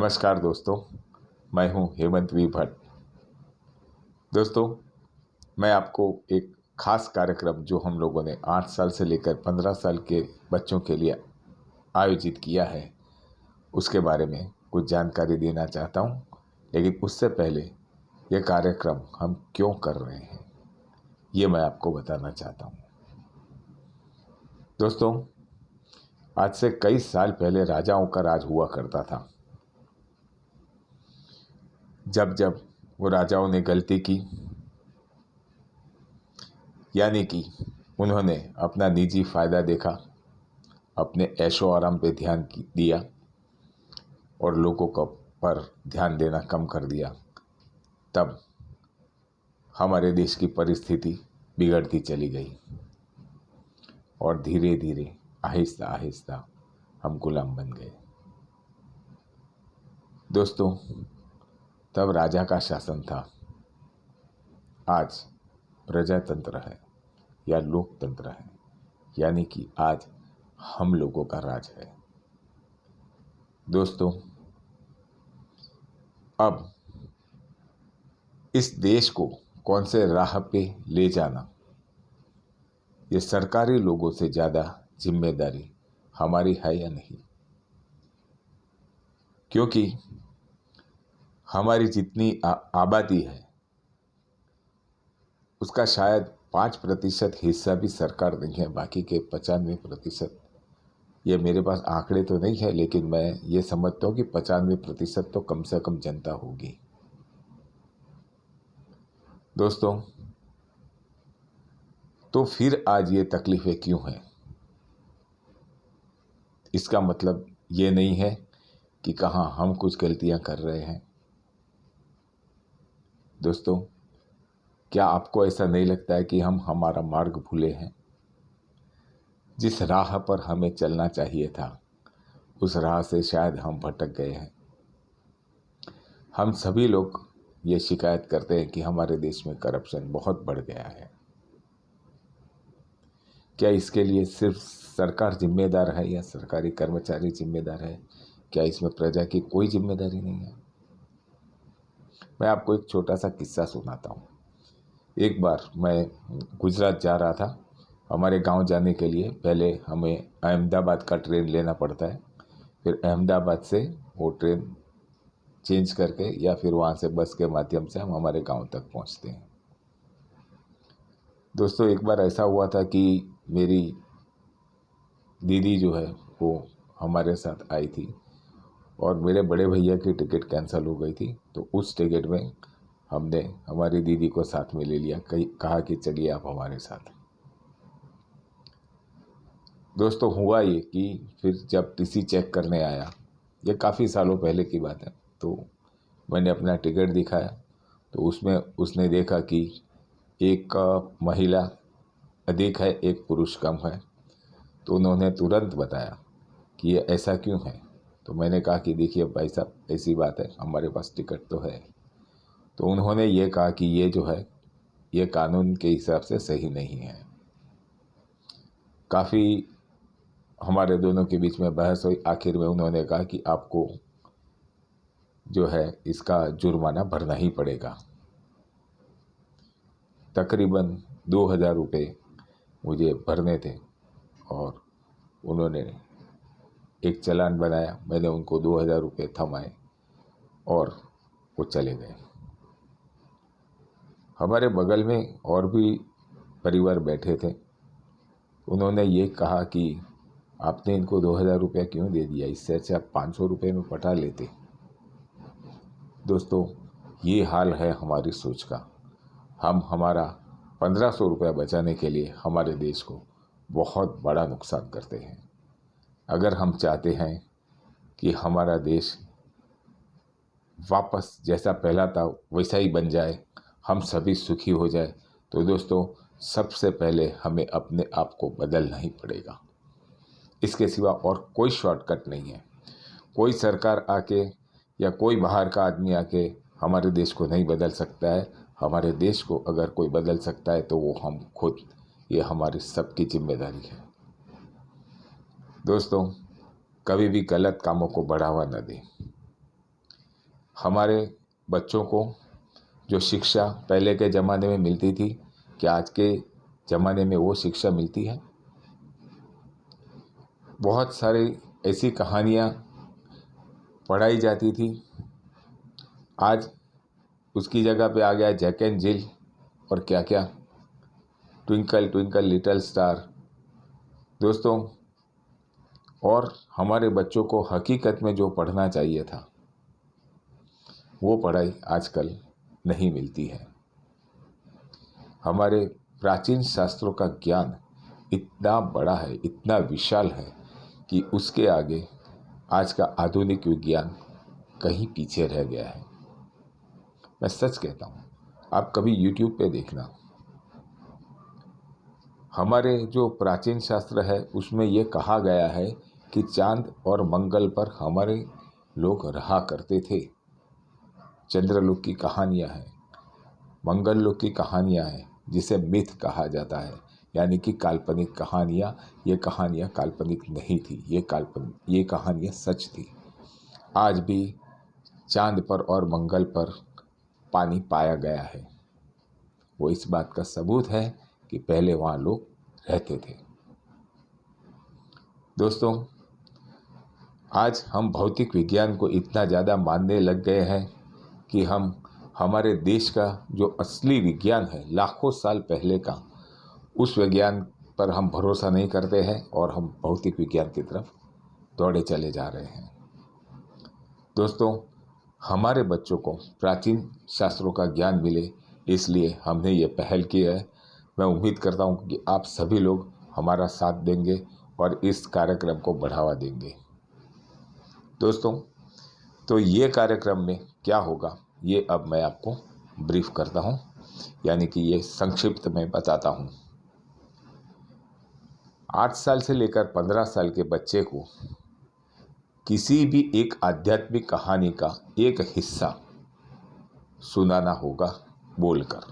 नमस्कार दोस्तों, मैं हूं हेमंत वी भट्ट। दोस्तों, मैं आपको एक खास कार्यक्रम जो हम लोगों ने 8 साल से लेकर 15 साल के बच्चों के लिए आयोजित किया है उसके बारे में कुछ जानकारी देना चाहता हूं। लेकिन उससे पहले ये कार्यक्रम हम क्यों कर रहे हैं ये मैं आपको बताना चाहता हूं। दोस्तों, आज से कई साल पहले राजाओं का राज हुआ करता था। जब जब वो राजाओं ने गलती की, यानी कि उन्होंने अपना निजी फायदा देखा, अपने ऐशो आराम पे ध्यान दिया और लोगों को पर ध्यान देना कम कर दिया, तब हमारे देश की परिस्थिति बिगड़ती चली गई और धीरे धीरे आहिस्ता आहिस्ता हम गुलाम बन गए। दोस्तों, तब राजा का शासन था, आज प्रजातंत्र है या लोकतंत्र है, यानी कि आज हम लोगों का राज है। दोस्तों, अब इस देश को कौन से राह पे ले जाना, ये सरकारी लोगों से ज़्यादा जिम्मेदारी हमारी है या नहीं? क्योंकि हमारी जितनी आबादी है उसका शायद 5% हिस्सा भी सरकार नहीं है। बाकी के 95%, ये मेरे पास आंकड़े तो नहीं है, लेकिन मैं ये समझता हूँ कि 95% तो कम से कम जनता होगी। दोस्तों, तो फिर आज ये तकलीफ़ें क्यों हैं? इसका मतलब ये नहीं है कि कहाँ हम कुछ गलतियाँ कर रहे हैं। दोस्तों, क्या आपको ऐसा नहीं लगता है कि हम हमारा मार्ग भूले हैं? जिस राह पर हमें चलना चाहिए था उस राह से शायद हम भटक गए हैं। हम सभी लोग ये शिकायत करते हैं कि हमारे देश में करप्शन बहुत बढ़ गया है। क्या इसके लिए सिर्फ सरकार जिम्मेदार है या सरकारी कर्मचारी जिम्मेदार है? क्या इसमें प्रजा की कोई जिम्मेदारी नहीं है? मैं आपको एक छोटा सा किस्सा सुनाता हूँ। एक बार मैं गुजरात जा रहा था। हमारे गांव जाने के लिए पहले हमें अहमदाबाद का ट्रेन लेना पड़ता है, फिर अहमदाबाद से वो ट्रेन चेंज करके या फिर वहाँ से बस के माध्यम से हम हमारे गांव तक पहुँचते हैं। दोस्तों, एक बार ऐसा हुआ था कि मेरी दीदी जो है वो हमारे साथ आई थी और मेरे बड़े भैया की टिकट कैंसिल हो गई थी। तो उस टिकट में हमने हमारी दीदी को साथ में ले लिया, कहा कि चलिए आप हमारे साथ। दोस्तों, हुआ ये कि फिर जब टीसी चेक करने आया, ये काफ़ी सालों पहले की बात है, तो मैंने अपना टिकट दिखाया तो उसमें उसने देखा कि एक महिला अधिक है, एक पुरुष कम है। तो उन्होंने तुरंत बताया कि ये ऐसा क्यों है। तो मैंने कहा कि देखिए भाई साहब, ऐसी बात है, हमारे पास टिकट तो है। तो उन्होंने ये कहा कि ये जो है ये कानून के हिसाब से सही नहीं है। काफ़ी हमारे दोनों के बीच में बहस हुई। आखिर में उन्होंने कहा कि आपको जो है इसका जुर्माना भरना ही पड़ेगा। तकरीबन 2,000 रुपये मुझे भरने थे और उन्होंने एक चालान बनाया। मैंने उनको 2,000 रुपये थमाए और वो चले गए। हमारे बगल में और भी परिवार बैठे थे। उन्होंने ये कहा कि आपने इनको 2,000 रुपये क्यों दे दिया, इससे अच्छा आप 500 रुपये में पटा लेते। दोस्तों, ये हाल है हमारी सोच का। हम हमारा 1,500 रुपया बचाने के लिए हमारे देश को बहुत बड़ा नुकसान करते हैं। अगर हम चाहते हैं कि हमारा देश वापस जैसा पहला था वैसा ही बन जाए, हम सभी सुखी हो जाए, तो दोस्तों सबसे पहले हमें अपने आप को बदलना ही पड़ेगा। इसके सिवा और कोई शॉर्टकट नहीं है। कोई सरकार आके या कोई बाहर का आदमी आके हमारे देश को नहीं बदल सकता है। हमारे देश को अगर कोई बदल सकता है तो वो हम खुद। ये हमारी सबकी जिम्मेदारी है। दोस्तों, कभी भी गलत कामों को बढ़ावा न दें। हमारे बच्चों को जो शिक्षा पहले के ज़माने में मिलती थी, क्या आज के ज़माने में वो शिक्षा मिलती है? बहुत सारी ऐसी कहानियाँ पढ़ाई जाती थी, आज उसकी जगह पे आ गया जैक एंड जिल और क्या क्या, ट्विंकल ट्विंकल लिटिल स्टार। दोस्तों, और हमारे बच्चों को हकीकत में जो पढ़ना चाहिए था वो पढ़ाई आजकल नहीं मिलती है। हमारे प्राचीन शास्त्रों का ज्ञान इतना बड़ा है, इतना विशाल है कि उसके आगे आज का आधुनिक विज्ञान कहीं पीछे रह गया है। मैं सच कहता हूँ, आप कभी YouTube पे देखना, हमारे जो प्राचीन शास्त्र है उसमें ये कहा गया है कि चांद और मंगल पर हमारे लोग रहा करते थे। चंद्रलोक की कहानियाँ हैं, मंगल लोक की कहानियाँ हैं, जिसे मिथ कहा जाता है, यानी कि काल्पनिक कहानियाँ। ये कहानियाँ काल्पनिक नहीं थी, ये कहानियाँ सच थी। आज भी चांद पर और मंगल पर पानी पाया गया है, वो इस बात का सबूत है कि पहले वहाँ लोग रहते थे। दोस्तों, आज हम भौतिक विज्ञान को इतना ज़्यादा मानने लग गए हैं कि हम हमारे देश का जो असली विज्ञान है, लाखों साल पहले का, उस विज्ञान पर हम भरोसा नहीं करते हैं और हम भौतिक विज्ञान की तरफ दौड़े चले जा रहे हैं। दोस्तों, हमारे बच्चों को प्राचीन शास्त्रों का ज्ञान मिले, इसलिए हमने ये पहल की है। मैं उम्मीद करता हूँ कि आप सभी लोग हमारा साथ देंगे और इस कार्यक्रम को बढ़ावा देंगे। दोस्तों, तो ये कार्यक्रम में क्या होगा ये अब मैं आपको ब्रीफ करता हूँ, यानी कि ये संक्षिप्त में बताता हूँ। 8 साल से लेकर 15 साल के बच्चे को किसी भी एक आध्यात्मिक कहानी का एक हिस्सा सुनाना होगा बोलकर।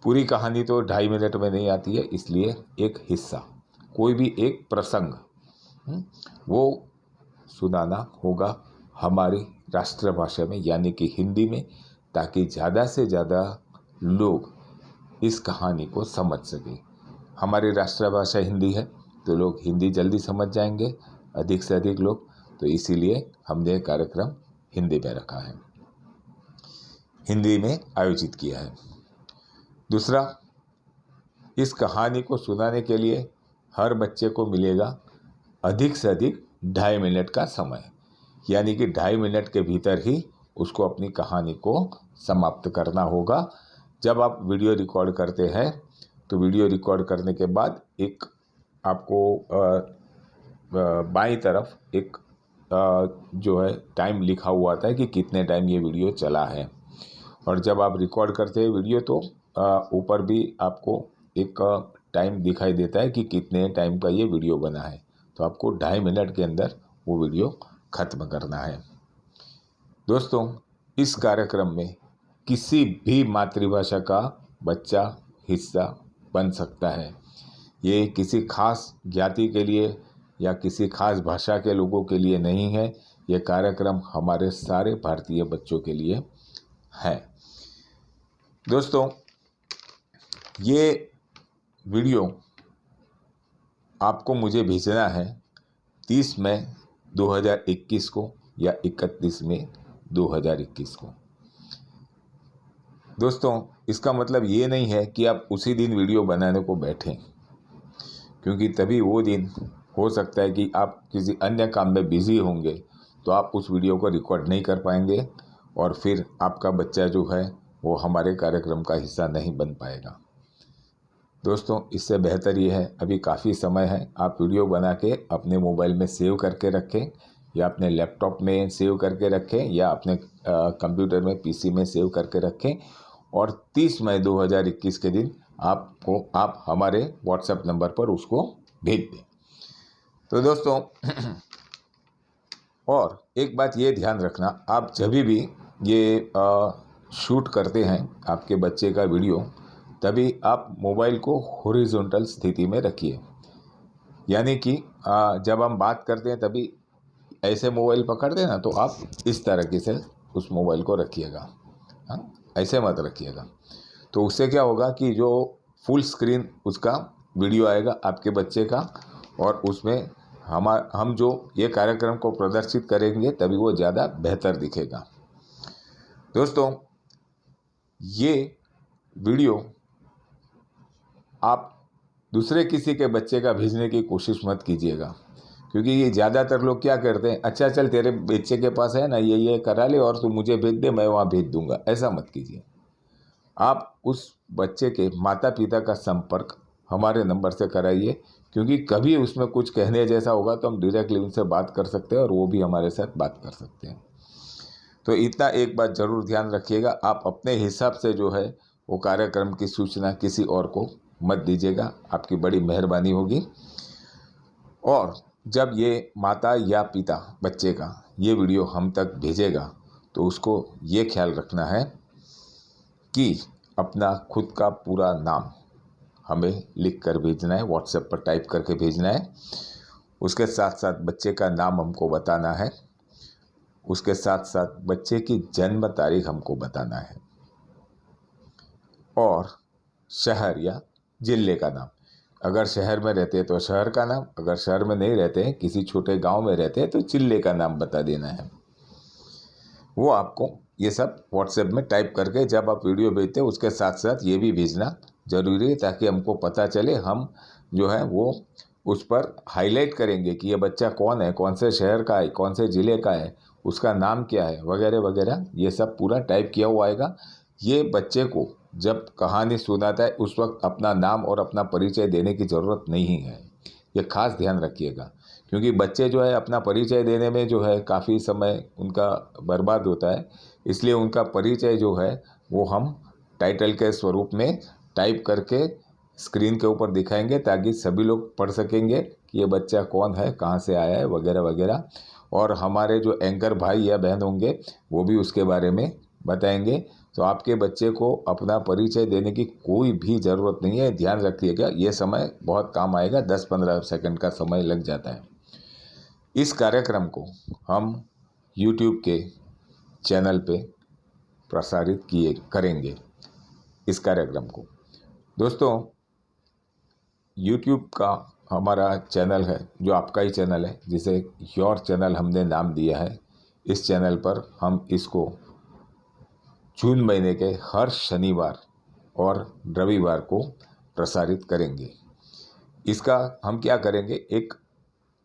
पूरी कहानी तो 2.5 मिनट में नहीं आती है, इसलिए एक हिस्सा, कोई भी एक प्रसंग वो सुनाना होगा हमारी राष्ट्रभाषा में, यानी कि हिंदी में, ताकि ज़्यादा से ज़्यादा लोग इस कहानी को समझ सकें। हमारी राष्ट्रभाषा हिंदी है तो लोग हिंदी जल्दी समझ जाएंगे, अधिक से अधिक लोग, तो इसीलिए हमने कार्यक्रम हिंदी में रखा है, हिंदी में आयोजित किया है। दूसरा, इस कहानी को सुनाने के लिए हर बच्चे को मिलेगा अधिक से अधिक 2.5 मिनट का समय, यानी कि 2.5 मिनट के भीतर ही उसको अपनी कहानी को समाप्त करना होगा। जब आप वीडियो रिकॉर्ड करते हैं तो वीडियो रिकॉर्ड करने के बाद एक आपको बाईं तरफ एक जो है टाइम लिखा हुआ आता है कि कितने टाइम ये वीडियो चला है, और जब आप रिकॉर्ड करते हैं वीडियो तो ऊपर भी आपको एक टाइम दिखाई देता है कि कितने टाइम का ये वीडियो बना है। तो आपको 2.5 मिनट के अंदर वो वीडियो ख़त्म करना है। दोस्तों, इस कार्यक्रम में किसी भी मातृभाषा का बच्चा हिस्सा बन सकता है। ये किसी खास जाति के लिए या किसी खास भाषा के लोगों के लिए नहीं है, ये कार्यक्रम हमारे सारे भारतीय बच्चों के लिए है। दोस्तों, ये वीडियो आपको मुझे भेजना है 30 मई 2021 को या 31 मई 2021 को। दोस्तों, इसका मतलब ये नहीं है कि आप उसी दिन वीडियो बनाने को बैठें, क्योंकि तभी वो दिन हो सकता है कि आप किसी अन्य काम में बिज़ी होंगे, तो आप उस वीडियो को रिकॉर्ड नहीं कर पाएंगे और फिर आपका बच्चा जो है वो हमारे कार्यक्रम का हिस्सा नहीं बन पाएगा। दोस्तों, इससे बेहतर ये है, अभी काफ़ी समय है, आप वीडियो बना के अपने मोबाइल में सेव करके रखें या अपने लैपटॉप में सेव करके रखें या अपने कंप्यूटर में पीसी में सेव करके रखें, और 30 मई 2021 के दिन आप हमारे व्हाट्सएप नंबर पर उसको भेज दें। तो दोस्तों, और एक बात ये ध्यान रखना, आप जब भी ये शूट करते हैं आपके बच्चे का वीडियो, तभी आप मोबाइल को हॉरिजॉन्टल स्थिति में रखिए, यानी कि जब हम बात करते हैं तभी ऐसे मोबाइल पकड़ दे ना, तो आप इस तरीके से उस मोबाइल को रखिएगा, हाँ, ऐसे मत रखिएगा। तो उससे क्या होगा कि जो फुल स्क्रीन उसका वीडियो आएगा आपके बच्चे का, और उसमें हम जो ये कार्यक्रम को प्रदर्शित करेंगे तभी वो ज़्यादा बेहतर दिखेगा। दोस्तों, ये वीडियो आप दूसरे किसी के बच्चे का भेजने की कोशिश मत कीजिएगा, क्योंकि ये ज़्यादातर लोग क्या करते हैं, अच्छा चल तेरे बच्चे के पास है ना, ये करा ले और तू मुझे भेज दे, मैं वहाँ भेज दूंगा। ऐसा मत कीजिए। आप उस बच्चे के माता पिता का संपर्क हमारे नंबर से कराइए, क्योंकि कभी उसमें कुछ कहने जैसा होगा तो हम डायरेक्टली उनसे बात कर सकते हैं और वो भी हमारे साथ बात कर सकते हैं। तो इतना एक बात ज़रूर ध्यान रखिएगा, आप अपने हिसाब से जो है वो कार्यक्रम की सूचना किसी और को मत दीजिएगा, आपकी बड़ी मेहरबानी होगी। और जब ये माता या पिता बच्चे का ये वीडियो हम तक भेजेगा तो उसको ये ख्याल रखना है कि अपना खुद का पूरा नाम हमें लिख कर भेजना है, व्हाट्सएप पर टाइप करके भेजना है। उसके साथ साथ बच्चे का नाम हमको बताना है, उसके साथ साथ बच्चे की जन्म तारीख हमको बताना है, और शहर या जिले का नाम। अगर शहर में रहते हैं तो शहर का नाम, अगर शहर में नहीं रहते हैं, किसी छोटे गांव में रहते हैं, तो जिले का नाम बता देना है। वो आपको ये सब व्हाट्सएप में टाइप करके जब आप वीडियो भेजते हैं उसके साथ साथ ये भी भेजना ज़रूरी है, ताकि हमको पता चले, हम जो है वो उस पर हाईलाइट करेंगे कि ये बच्चा कौन है, कौन से शहर का है, कौन से ज़िले का है, उसका नाम क्या है, वगैरह वगैरह। ये सब पूरा टाइप किया हुआ आएगा। ये बच्चे को जब कहानी सुनाता है उस वक्त अपना नाम और अपना परिचय देने की ज़रूरत नहीं है, ये खास ध्यान रखिएगा। क्योंकि बच्चे जो है अपना परिचय देने में जो है काफ़ी समय उनका बर्बाद होता है, इसलिए उनका परिचय जो है वो हम टाइटल के स्वरूप में टाइप करके स्क्रीन के ऊपर दिखाएंगे, ताकि सभी लोग पढ़ सकेंगे कि ये बच्चा कौन है, कहाँ से आया है, वगैरह वगैरह। और हमारे जो एंकर भाई या बहन होंगे वो भी उसके बारे में बताएंगे। तो आपके बच्चे को अपना परिचय देने की कोई भी ज़रूरत नहीं है, ध्यान रखिएगा। ये समय बहुत काम आएगा, 10-15 सेकंड का समय लग जाता है। इस कार्यक्रम को हम YouTube के चैनल पे प्रसारित करेंगे इस कार्यक्रम को। दोस्तों, YouTube का हमारा चैनल है, जो आपका ही चैनल है, जिसे योर चैनल हमने नाम दिया है। इस चैनल पर हम इसको जून महीने के हर शनिवार और रविवार को प्रसारित करेंगे। इसका हम क्या करेंगे, एक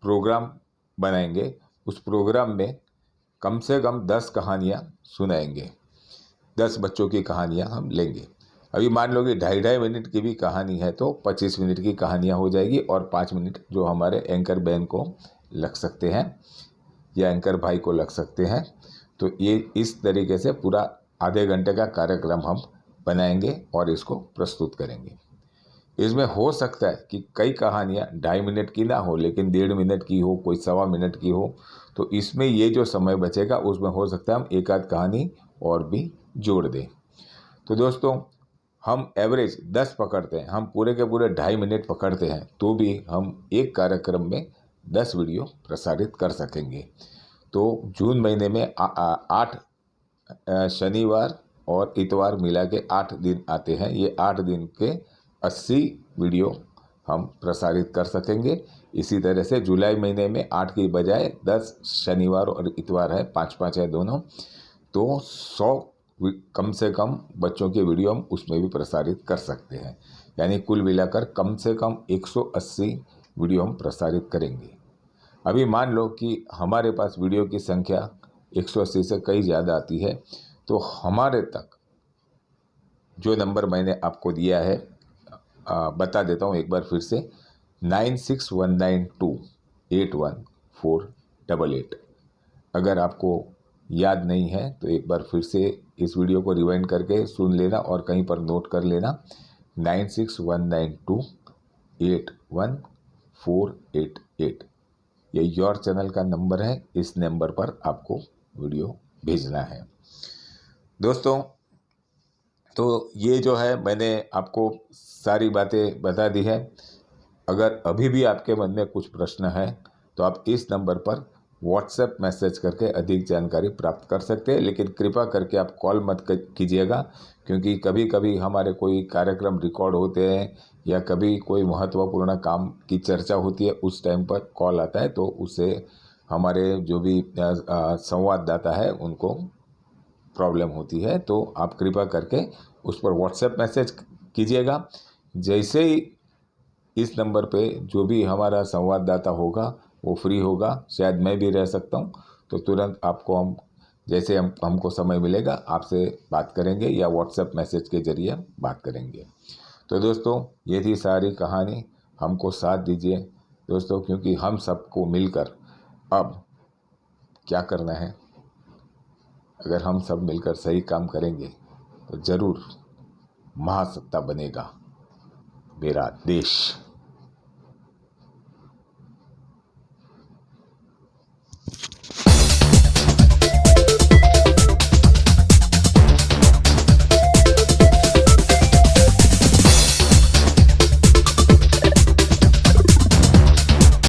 प्रोग्राम बनाएंगे। उस प्रोग्राम में कम से कम 10 कहानियाँ सुनाएंगे, 10 बच्चों की कहानियाँ हम लेंगे। अभी मान लो कि 2.5 मिनट की भी कहानी है तो 25 मिनट की कहानियाँ हो जाएगी, और 5 मिनट जो हमारे एंकर बहन को लग सकते हैं या एंकर भाई को लग सकते हैं। तो ये इस तरीके से पूरा आधे घंटे का कार्यक्रम हम बनाएंगे और इसको प्रस्तुत करेंगे। इसमें हो सकता है कि कई कहानियाँ 2.5 मिनट की ना हो, लेकिन 1.5 मिनट की हो, कोई 1.25 मिनट की हो। तो इसमें ये जो समय बचेगा उसमें हो सकता है हम एक आध कहानी और भी जोड़ दें। तो दोस्तों, हम एवरेज 10 पकड़ते हैं, हम पूरे के पूरे 2.5 मिनट पकड़ते हैं, तो भी हम एक कार्यक्रम में 10 वीडियो प्रसारित कर सकेंगे। तो जून महीने में 8 शनिवार और इतवार मिला के 8 दिन आते हैं। ये 8 दिन के 80 वीडियो हम प्रसारित कर सकेंगे। इसी तरह से जुलाई महीने में 8 की बजाय 10 शनिवार और इतवार है, 5-5 है दोनों, तो 100 कम से कम बच्चों के वीडियो हम उसमें भी प्रसारित कर सकते हैं। यानी कुल मिलाकर कम से कम 180 वीडियो हम प्रसारित करेंगे। अभी मान लो कि हमारे पास वीडियो की संख्या 180 से कई ज़्यादा आती है, तो हमारे तक जो नंबर मैंने आपको दिया है, बता देता हूँ एक बार फिर से, 9619281488। अगर आपको याद नहीं है तो एक बार फिर से इस वीडियो को रिवाइंड करके सुन लेना और कहीं पर नोट कर लेना, 9619281488। ये योर चैनल का नंबर है, इस नंबर पर आपको वीडियो भेजना है। दोस्तों, तो ये जो है मैंने आपको सारी बातें बता दी है। अगर अभी भी आपके मन में कुछ प्रश्न है तो आप इस नंबर पर व्हाट्सएप मैसेज करके अधिक जानकारी प्राप्त कर सकते हैं। लेकिन कृपा करके आप कॉल मत कीजिएगा, क्योंकि कभी कभी हमारे कोई कार्यक्रम रिकॉर्ड होते हैं या कभी कोई महत्वपूर्ण काम की चर्चा होती है, उस टाइम पर कॉल आता है, तो उससे हमारे जो भी संवाददाता है उनको प्रॉब्लम होती है। तो आप कृपा करके उस पर व्हाट्सएप मैसेज कीजिएगा। जैसे ही इस नंबर पे जो भी हमारा संवाददाता होगा वो फ्री होगा, शायद मैं भी रह सकता हूँ, तो तुरंत आपको हम जैसे हमको समय मिलेगा आपसे बात करेंगे या व्हाट्सएप मैसेज के जरिए बात करेंगे। तो दोस्तों, ये थी सारी कहानी। हमको साथ दीजिए दोस्तों, क्योंकि हम सबको मिलकर अब क्या करना है, अगर हम सब मिलकर सही काम करेंगे तो ज़रूर महासत्ता बनेगा मेरा देश।